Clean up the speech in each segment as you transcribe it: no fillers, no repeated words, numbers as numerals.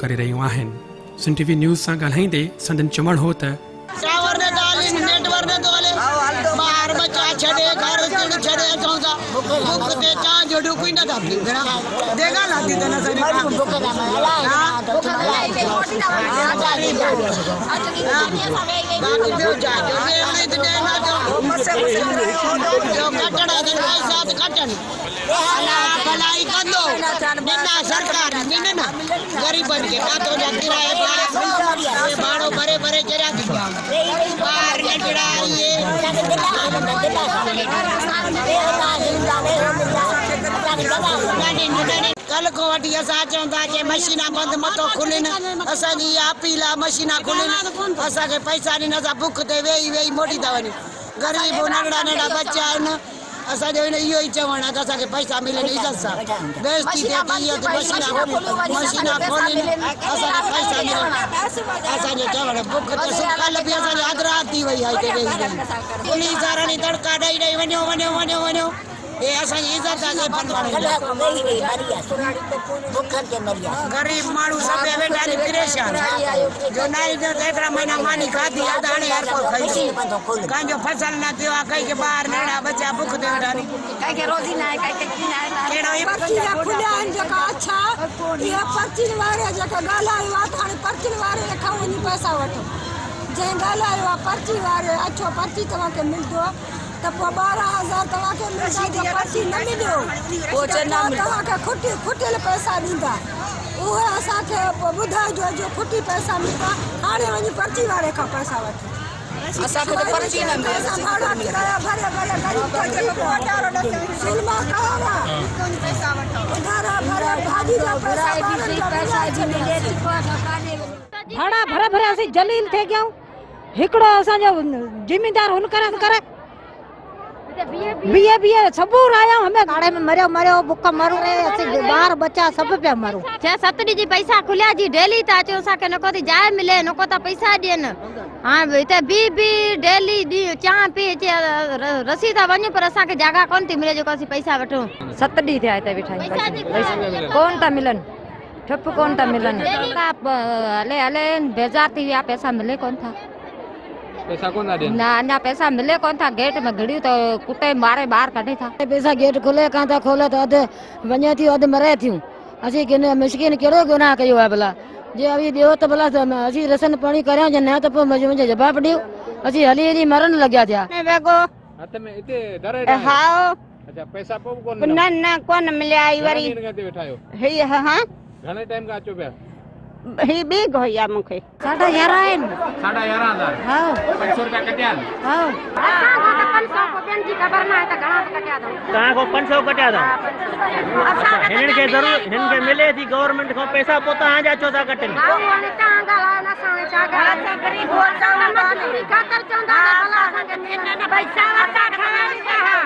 करे रहियूं आहिनि। सिंध टीवी न्यूज़ सां ॻाल्हाईंदे संदन चवण हो त गरीबन के बातों जा किराए भाड़ो भरे भरे जरा बाहर नजड़ा ये कल को वठी असां चवंदा कि मशीना बंद मतो खुलिन असांजी अपील आहे मशीना खुलिन असांखे पैसा ॾिन असां बुख ते वेही वेही मोटी था वञूं गरीब नंढड़ा नंढड़ा बच्चा आहिनि असांजो इहो ई चवणु आहे त असांखे पैसा मिलनि इज़त सां बेइज़ती थिए थी इहो त मशीना खोलिन असांखे पैसा मिलनि असांजो चवणु बुख ते कल्ह बि असांजी अधु राति थी वई आहे हिते वेही वेही पुलिस वारनि तड़का ॾेई ॾेई वञो वञो वञो वञो ये असांजी इज़त आहे गरीब माण्हू सभु वेठा परेशान जो न एतिरा महीना मानी खाधी आहे त हाणे हर कोई खाई कंहिंजो फसल न थियो आहे कंहिंखे ॿार नंढा बच्चा बुख ते वेठा आहिनि कंहिंखे रोज़ी न आहे कंहिंखे पर्ची खुलिया आहिनि जेका अच्छा इहा पर्ची वारे जेका ॻाल्हायो आहे त हाणे पर्ची वारे खां वञी पैसा वठो जंहिं ॻाल्हायो आहे पर्ची वारे अछो पर्ची तव्हांखे मिलंदो तो 12,000 तव्हांखे मिलंदा त पर्ची न मिलियो तव्हांखे खुटियल पैसा ॾींदा उहे असांखे ॿुधाइजो जो खुटी पैसा मिलंदा हाणे वञी पर्ची वारे खां पैसा वठो असांखे त पर्ची न मिले भाड़ा किराया भरे भरे सिनेमा खावा पैसा वठो उधारा भरे भाॼी जा पैसा भाड़ा भरे भरे असीं जलील थी गया हिकिड़ो असांजो जिम्मेदार हुनकर करे बीए सबूर आया हमें गाड़े में मरियो मरियो बुख मरू रे असी बार बच्चा सब पे मरू 6-7 डी जी पैसा खुलिया जी डेली ता चो सा के नको ती जाय मिले नको ता पैसा देन हां इते बी डेली दी चा पी रसी ता वने पर असा के जगह कोन ती मिले जो असी पैसा वठो 7 डी थे आते बिठाई कोन ता मिलन ठप कोन ता मिलन हले हले बेजार थी या पैसा मिले कोन था पैसा कौन था ना ना पैसा मिले कौन था गेट में घड़ी तो कुत्ते मारे बाहर कढे था पैसा गेट खोले का था खोले तो अध वने थी अध मरे थियूं असी किने मिस्किन केड़ो गुनाह कयो है भला जे अभी दियो तो भला असी रसन पानी करया जे न तो मुझे जवाब दियो असी हली हली मरण लगया था वेगो हाथ में इते डरे हां अच्छा पैसा पो कोन न कोन मिले आई वरी हे हां घणे टाइम का अचो पे ही बी गोया मुखे 11,500 11,500 हां 500 रुपया कटिया हां असा को 500 को बेन जी खबर ना है त घणा कटिया दो कहां को 500 कटिया दो हिन के जरूर हिन के मिले थी गवर्नमेंट को पैसा पोता आ जा चोदा कटन हां हाणे ता गाला ना सावे छा गाला गरीब हो जावा मजदूरी खातर चंदा भला संगे न पैसा वाता खाई हां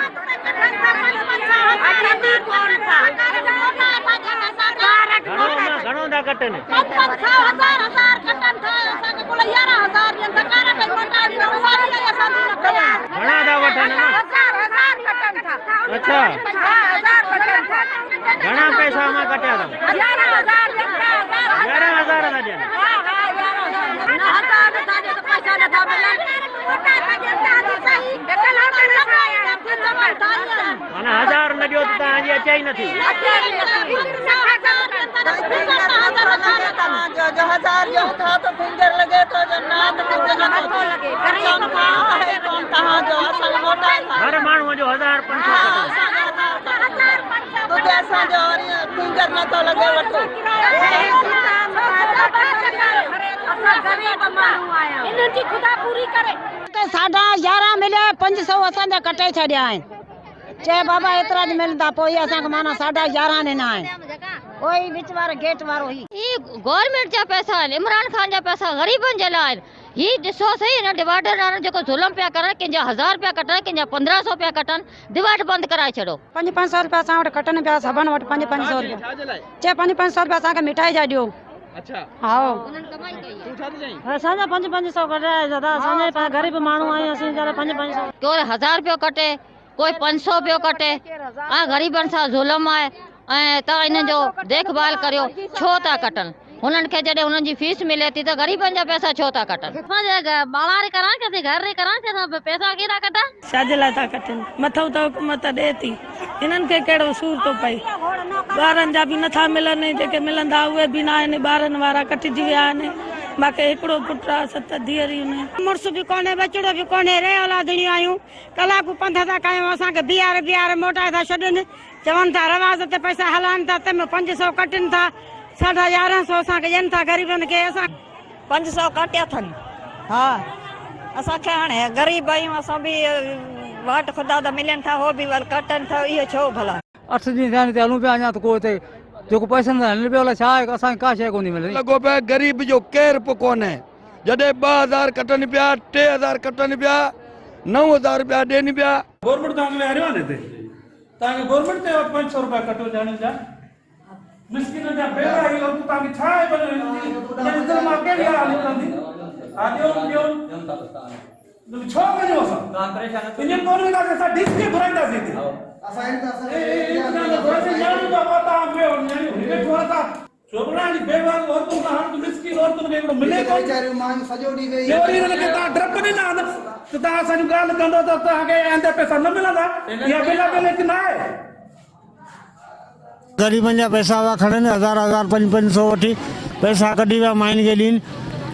घणो दा कटन 5,000 कटन था असा को 11,000 दी सरकार पे कोटा दी वारी असा घणा दा वठन 1,000 कटन था अच्छा 50,000 कटन था घणा पैसा मा कटिया था 11,000 दा दे हां हां 11,000 ना हटा दे तो पैसा न था मिले कोटा का देता सही एकल हटा लगाया माना 1000 न दियो त आजी अचाई न थी जो 1000 जो था तो फिंगर लगे तो जन्नत में जन्नत लगे गरीब मां है कौन कहां जो असल मोटा हर माण्हू जो 1,500 तो जैसा जो फिंगर न तो लगे वठो असा गरीब माण्हू आया इन जी खुदा पूरी करे के 11.5 मिले 500 असा जा कटे छड्या है चे बाबा एतरा ज मिलदा पोई असा के माना 11.5 ने ना है कोई बीच वाला गेट वारो ही ई गवर्नमेंट जा पैसा इमरान खान जा पैसा गरीबन जे लाए ही दिसो सही न डिवाइडर वारन जो जुल्म पे करे के 1000 रुपया कटन के 1500 रुपया कटन डिवाइड बंद कराए छड़ो 500 रुपया सा वट कटन पे सबन वट 500 रुपया चे 500 रुपया सा के मिठाई जा दियो अच्छा हां तू छा थी जाई असा 500 कटे दादा साने गरीब मानू आए असी जरा 500 कोई 1000 रुपया कटे कोई 500 रुपया कटे आ गरीबन सा जुल्म आए ता इन जो देखभाल करियो छो ता कटन उन्हनि खे जॾहिं उन्हनि जी फीस मिले थी त ग़रीबनि जा पैसा छो था कटनि? बाला रे करां के घर रे करां के पैसा केरा कटा छाजे लाइ था कटनि? मथां त हुकूमत ॾे थी, हिननि खे कहिड़ो सूर थो पए? ॿारनि जा बि नथा मिलनि, जेके मिलंदा उहे बि न आहिनि, ॿारनि वारा कटिजी विया आहिनि। मूंखे हिकिड़ो पुटु आहे, 7 धीअरियूं, मुड़ुस बि कोन्हे, बचिड़ो बि कोन्हे, रे औलादियूं आहियूं। कलाकू पंध था कयूं, असांखे बीहारे मोटाए था छॾनि, चवनि था रवाज़ ते पैसा हलाइनि था, तंहिंमें 500 कटनि था, 1150 असांखे ॾियनि था ग़रीबनि खे। असां 500 कटिया अथनि। हा, असांखे हाणे ग़रीब आहियूं, असां बि वाट ख़ुदा त मिलनि था, हो बि वरी कटनि था, इहो छो भला? 8 ॾींहं थिया आहिनि हलूं पिया, अञा त को हिते जेको पैसनि सां हलनि पियो अलाए छा आहे, असांखे का शइ कोन थी मिले। लॻो पियो ग़रीब जो केरु बि कोन्हे, जॾहिं 2000 कटनि पिया, 3000 कटनि पिया, 9000 रुपया ॾियनि पिया। गवर्नमेंट तव्हांखे हरियो आहे न हिते, तव्हांखे गवर्नमेंट ते 500 रुपया कटो ॼाणनि जा मिस्किन जा बेड़ा ई लोग तव्हांखे छा आहे पर मां कहिड़ी हाल कंदी आ ॾियो छो वञो असां तव्हां परेशान इन गवर्नमेंट खे असां डिस्ट्रिक्ट घुराईंदासीं हिते छोकिराणी बेवार औरतूं खां हाणे मिस्किन औरतुनि खे हिकिड़ो मिले थो सॼो ॾींहुं हिनखे तव्हां डप ॾींदा न त तव्हां असांजी ॻाल्हि कंदो त तव्हांखे अंदरि पैसा न मिलंदा या बिल की न आहे। ग़रीबनि जा पैसा हुआ खणनि 1000 500 वठी पैसा कढी विया माइन खे ॾींहुं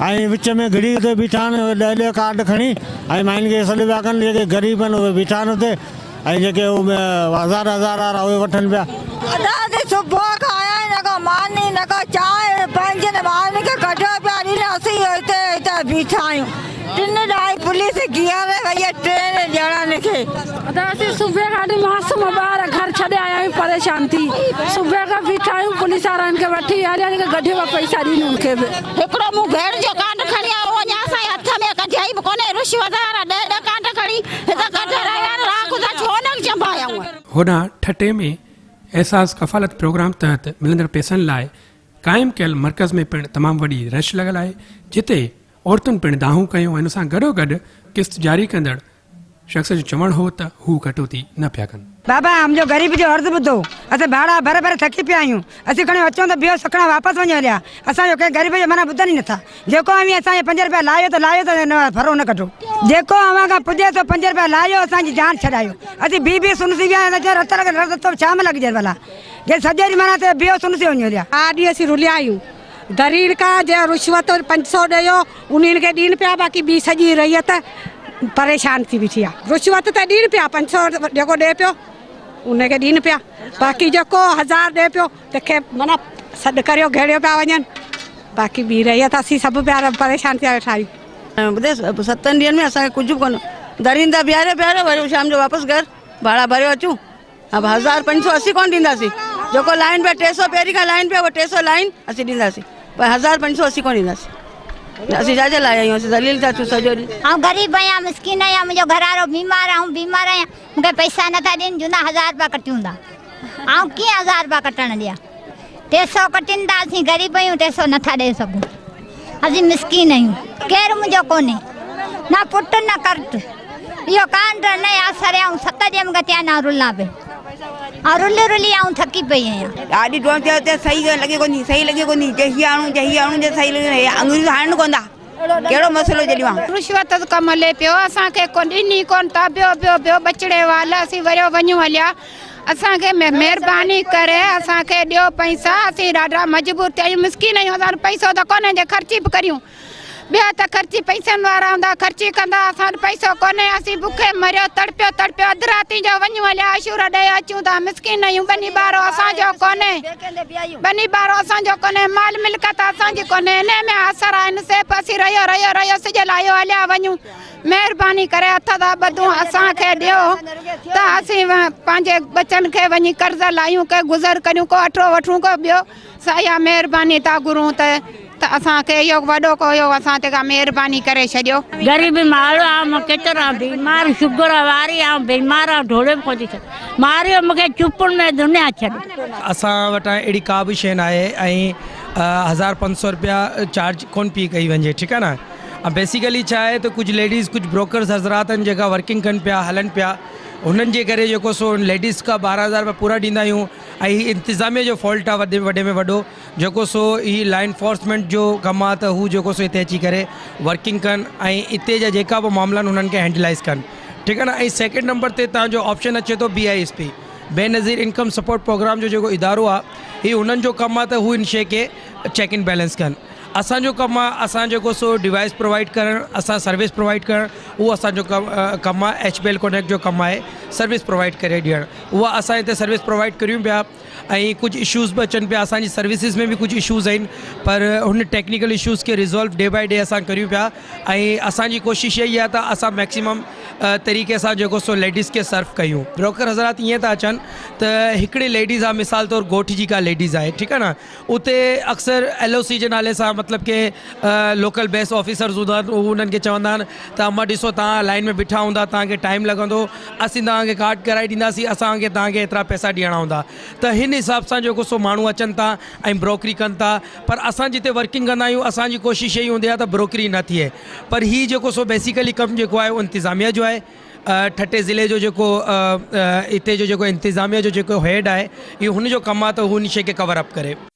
ऐं विच में घड़ी ते बीठा आहिनि 10 कार्ड खणी ऐं माइन खे सॾु पिया कनि। जेके ग़रीब आहिनि उहे बीठा आहिनि हुते ऐं जेके 1000 वारा उहे वठनि पिया। सुबुह खां आया न को मानी न को चांहि पंहिंजे ॿारनि खे कढियो पिया ॾींदा असीं हिते बीठा आहियूं। 3 ॾाई पुलिस घियारे वई 3 ॼणनि खे त असीं सुबुह खां मासूम ॿार घर छॾे आया आहियूं परेशान थी। सुबुह खां बीठा आहियूं, पुलिस वारनि खे वठी हलिया गॾे पैसा ॾिनो उनखे बि। हिकिड़ो मूं भेण जो कांड खणी आयो, अञा असांजे हथ में कढियाई बि कोन्हे। रिश्वत वारा 10 कांड खणी हिकु कढे रहिया आहिनि, राख जा छो न चंबाया। होॾां ठटे में एहसास कफ़ालत प्रोग्राम तहत मिलंदड़ पैसनि लाइ क़ाइमु कयल मर्कज़ में पिणु तमामु वॾी रश लॻल आहे, जिते औरतुनि पिणु दाहूं कयूं। हिन सां गॾोगॾु किस्त जारी कंदड़ शख़्स जो चवणु हो त हू कटौती न पिया कनि। बाबा मुंहिंजो ग़रीब जो अर्ज़ु ॿुधो, असां भाड़ा भरे भरे थकी पिया आहियूं। असीं खणी अचूं त ॿियो सखणा वापसि वञो हलिया। असांजो कंहिं ग़रीब जो माना ॿुधनि ई नथा। जेको अवी असांजे 5 रुपया लायो त भरो न कढो। जेको अव्हां खां पुॼे थो 5 रुपया लायो, असांजी जान छॾायो। असीं बी सुनसी विया रत छा में लॻिजे भला, जे सॼे ॾींहुं माना ते ॿियो सुनसी वञो हलिया। ॾींहुं असीं रुलिया आहियूं। गरीब का जो रिश्वत 500 ॾियो उन्हनि खे ॾियनि पिया, बाक़ी ॿी सॼी रहियत परेशान थी बीठी आहे। रिश्वत त ॾियनि पिया, 500 जेको ॾिए पियो उनखे ॾियनि पिया, बाक़ी जेको 1000 ॾिए पियो तंहिंखे माना सॾु करियो घेड़ियो पिया वञनि, बाक़ी ॿी रहियत असीं सभु पिया परेशान थिया वेठा आहियूं। ॿुधे 7 ॾींहंनि में असांखे कुझु बि कोन दरींदा बीहारे वरी शाम जो वापसि घर भाड़ा भरियो अचूं। अब 1000 500 असीं कोन ॾींदासीं। जेको लाइन पिया 300 पहिरीं खां लाइन पिया उहो 300 लाइन असीं ॾींदासीं, पर 1000 500 असीं कोन ॾींदासीं। असीं छाजे लाइ आहियूं, असीं दलील था अचूं सॼो ॾींहुं। ऐं ग़रीब आहियां, मिस्किन आहियां, मुंहिंजो घरवारो बीमार आहे, बीमार आहियां, मूंखे पैसा नथा ॾियनि। जुना 1000 रुपया कटियूं था, ऐं कीअं 1000 रुपया कटण ॾियां? 300 कटिनि था, असीं ग़रीब आहियूं, 300 नथा ॾेई सघूं। असीं मिस्किन आहियूं, केरु मुंहिंजो कोन्हे, न पुटु न करत। इहो कांड न असर ऐं 7 ॾींहं मूंखे थिया न रुला पे और रुली आऊं थकी पई आहियां। ॾाढी ड्रोन ते सही लॻे कोन्हे, सही लॻे कोन्हे, जही आणूं जे सही लॻे अंग्रेज़ हाणनि कोन था। कहिड़ो मसइलो जॾहिं आहे रिश्वत कमु हले पियो, असांखे ॾिनी कोन था। ॿियो बचिड़े वाल असीं वरियो वञूं हलिया। असांखे महिरबानी करे असांखे ॾियो पैसा, असीं ॾाढा मजबूर थिया आहियूं, मिस्किन आहियूं। असां पैसो त कोन्हे जे ख़र्ची बि करियूं, ॿिया त ख़र्ची पैसनि वारा हूंदा ख़र्ची कंदा, असां वटि पैसो कोन्हे। असीं बुखे मरियो, तड़पियो अधु राति जो वञूं हलिया अशूर ॾेई अचूं था। मिस्किन आहियूं, ॿनी ॿारो असांजो कोन्हे, माल मिल्कत असांजी कोन्हे। हिन में असर आहिनि सेप असीं रहियो सिजल आयो हलिया वञूं। महिरबानी करे हथ था ॿधूं, असांखे ॾियो त असीं पंहिंजे बचनि खे वञी कर्ज़ लायूं, के गुज़र करियूं, को अठो वठूं, को ॿियो साया महिरबानी था घुरूं त असांखे इहो वॾो को इहो असां ते महिरबानी करे छॾियो। ग़रीब माण्हू आहियां, केतिरा बीमार शुगर वारी आहियां, बीमार ढोले कोन थी मारियो मूंखे चुपनि में दुनिया छॾ। असां वटां अहिड़ी का बि शइ न आहे ऐं 1000 500 रुपया चार्ज कोन पई कई वञे, ठीकु आहे न। बेसिकली छा आहे त कुझु लेडीज़, कुझु ब्रोकर्स हज़रात आहिनि जेका वर्किंग कनि पिया, हलनि पिया, उन्हनि जे करे जेको सो लेडीज़ का 12,000 रुपया पूरा ॾींदा आहियूं। ऐं ही इंतिज़ामिया जो फॉल्ट आहे वॾे में वॾो, जेको सो ही लॉ एनफोर्समेंट जो कमु आहे त हू जेको सो हिते अची करे वर्किंग कनि ऐं हिते जा जेका बि मामला आहिनि उन्हनि खे हैंडलाइज़ कनि, ठीकु आहे न। ऐं सेकेंड नंबर ते तव्हांजो ऑप्शन अचे थो BISP, Benazir income support programme जो जेको इदारो आहे, हीउ उन्हनि जो कमु आहे त हू इन शइ खे चेक इन बैलेंस कनि। असांजो कमु आहे असां जेको सो डिवाइस प्रोवाइड करणु, असां सर्विस प्रोवाइड करणु, उहो असांजो कमु आहे। HBL कनेक्ट जो कमु आहे सर्विस प्रोवाइड करे ॾियणु, उहा असां हिते सर्विस प्रोवाइड करियूं पिया। ऐं कुझु इशूज़ बि अचनि पिया, असांजी सर्विसिस में बि कुझु इशूज़ आहिनि, पर हुन टेक्निकल इशूज़ खे रिज़ॉल्व डे बाय डे असां करियूं पिया। ऐं असांजी कोशिशि इहा ई आहे त असां मैक्सिमम तरीक़े सां जेको सो लेडीज़ खे सर्व कयूं। ब्रोकर हज़रात ईअं था अचनि त हिकिड़ी लेडीज़ आहे, मिसाल तौरु ॻोठ जी का लेडीज़ आहे, ठीकु आहे न, उते अक्सर LOC जे नाले सां मतिलबु की लोकल बेस ऑफिसर्स हूंदा आहिनि, उहे उन्हनि खे चवंदा आहिनि त अम्मा ॾिसो तव्हां लाइन में बीठा हूंदा, तव्हांखे टाइम लॻंदो, असीं तव्हांखे कार्ड कराए ॾींदासीं, असांखे तव्हांखे एतिरा पैसा ॾियणा हूंदा। त हिन हिसाब सां जेको सो माण्हू अचनि था ऐं ब्रोकरी कनि था। पर असां जिते वर्किंग कंदा आहियूं असांजी कोशिशि इहा हूंदी आहे त ब्रोकरी न थिए। पर हीउ जेको सो बेसिकली कमु जेको आहे उहो इंतिज़ामिया जो आहे। ठटे ज़िले जो जेको हिते जो जेको इंतिज़ामिया जो जेको हेड आहे, इहो हुन जो कमु आहे त हू हुन शइ खे कवर अप करे।